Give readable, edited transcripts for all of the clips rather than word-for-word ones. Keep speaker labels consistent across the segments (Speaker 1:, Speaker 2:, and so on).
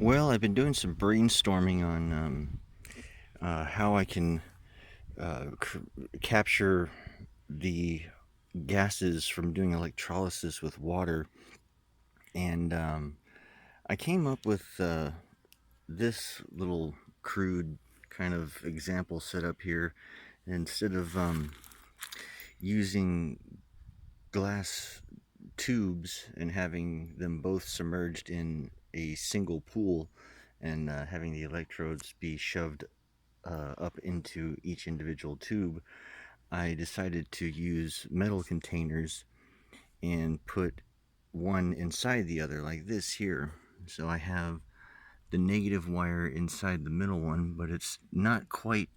Speaker 1: Well, I've been doing some brainstorming on how I can capture the gases from doing electrolysis with water, and I came up with this little crude kind of example set up here. Instead of using glass tubes and having them both submerged in a single pool and having the electrodes be shoved up into each individual tube, I decided to use metal containers and put one inside the other, like this here. So I have the negative wire inside the middle one, but it's not quite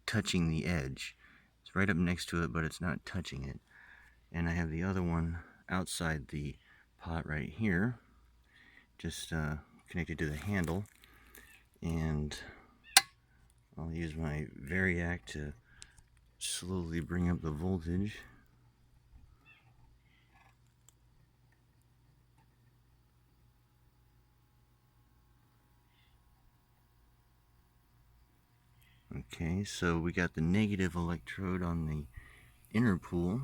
Speaker 1: touching the edge. It's right up next to it, but it's not touching it. And I have the other one outside the pot right here, just connected to the handle. And I'll use my Variac to slowly bring up the voltage. Okay, so we got the negative electrode on the inner pool,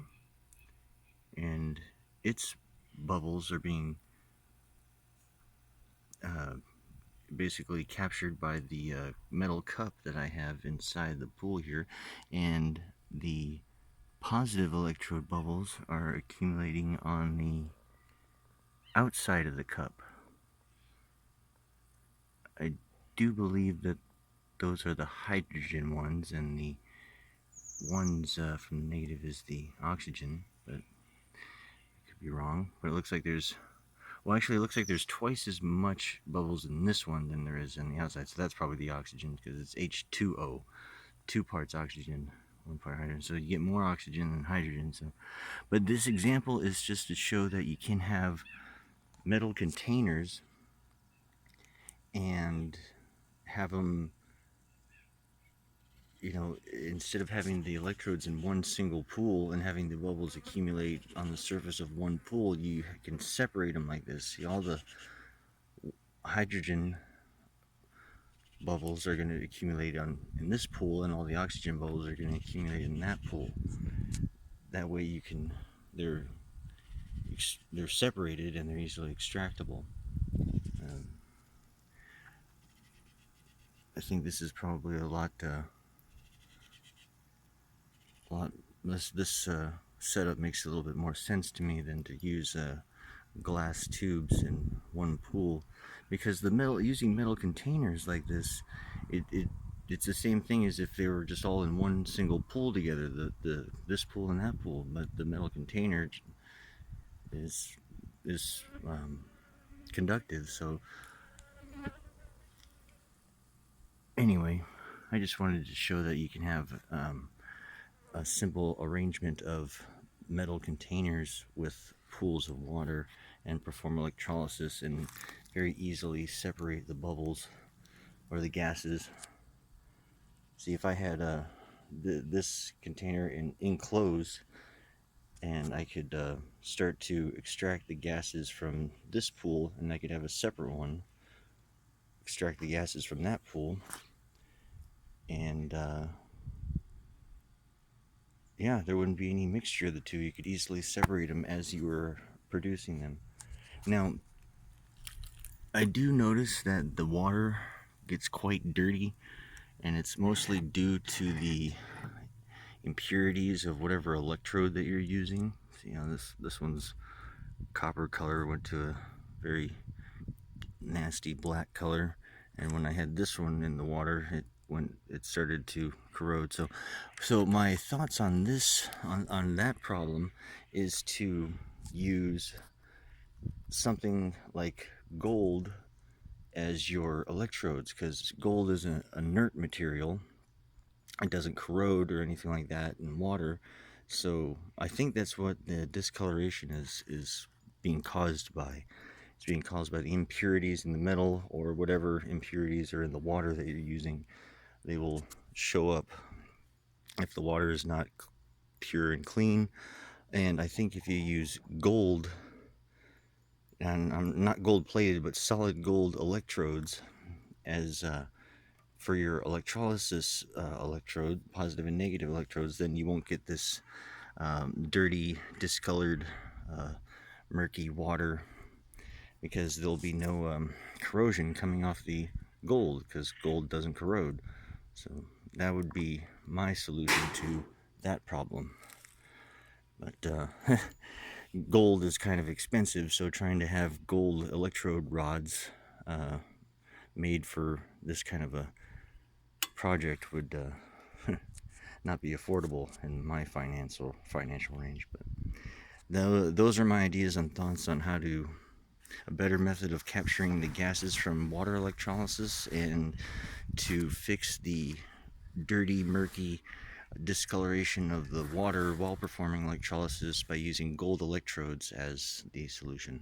Speaker 1: and its bubbles are being basically captured by the metal cup that I have inside the pool here, and the positive electrode bubbles are accumulating on the outside of the cup. I do believe that those are the hydrogen ones, and the ones from the negative is the oxygen, but I could be wrong. But it looks like there's, well, actually, it looks like there's twice as much bubbles in this one than there is on the outside, so that's probably the oxygen, because it's H2O, 2 parts oxygen, 1 part hydrogen, so you get more oxygen than hydrogen. So, but this example is just to show that you can have metal containers and have them, instead of having the electrodes in one single pool and having the bubbles accumulate on the surface of one pool, you can separate them like this. See, all the hydrogen bubbles are going to accumulate in this pool, and all the oxygen bubbles are going to accumulate in that pool. That way they're separated and they're easily extractable. I think this is probably a lot this setup makes a little bit more sense to me than to use glass tubes in one pool, because using metal containers like this, it's the same thing as if they were just all in one single pool together, this pool and that pool. But the metal container is conductive. So anyway, I just wanted to show that you can have a simple arrangement of metal containers with pools of water and perform electrolysis and very easily separate the bubbles or the gases. See, if I had this container enclosed, and I could start to extract the gases from this pool, and I could have a separate one extract the gases from that pool, and yeah, there wouldn't be any mixture of the two. You could easily separate them as you were producing them. Now, I do notice that the water gets quite dirty, and it's mostly due to the impurities of whatever electrode that you're using. So, this one's copper color went to a very nasty black color, and when I had this one in the water, it started to corrode. So my thoughts on this, on that problem, is to use something like gold as your electrodes, because gold is an inert material. It doesn't corrode or anything like that in water. So I think that's what the discoloration is being caused by. It's being caused by the impurities in the metal, or whatever impurities are in the water that you're using. They will show up if the water is not pure and clean. And I think if you use gold, and I'm not gold plated, but solid gold electrodes, as for your electrolysis electrode, positive and negative electrodes, then you won't get this dirty, discolored, murky water, because there'll be no corrosion coming off the gold, because gold doesn't corrode. So that would be my solution to that problem. But gold is kind of expensive, so trying to have gold electrode rods made for this kind of a project would not be affordable in my financial range. But those are my ideas and thoughts on how to a better method of capturing the gases from water electrolysis, and to fix the dirty, murky discoloration of the water while performing electrolysis by using gold electrodes as the solution.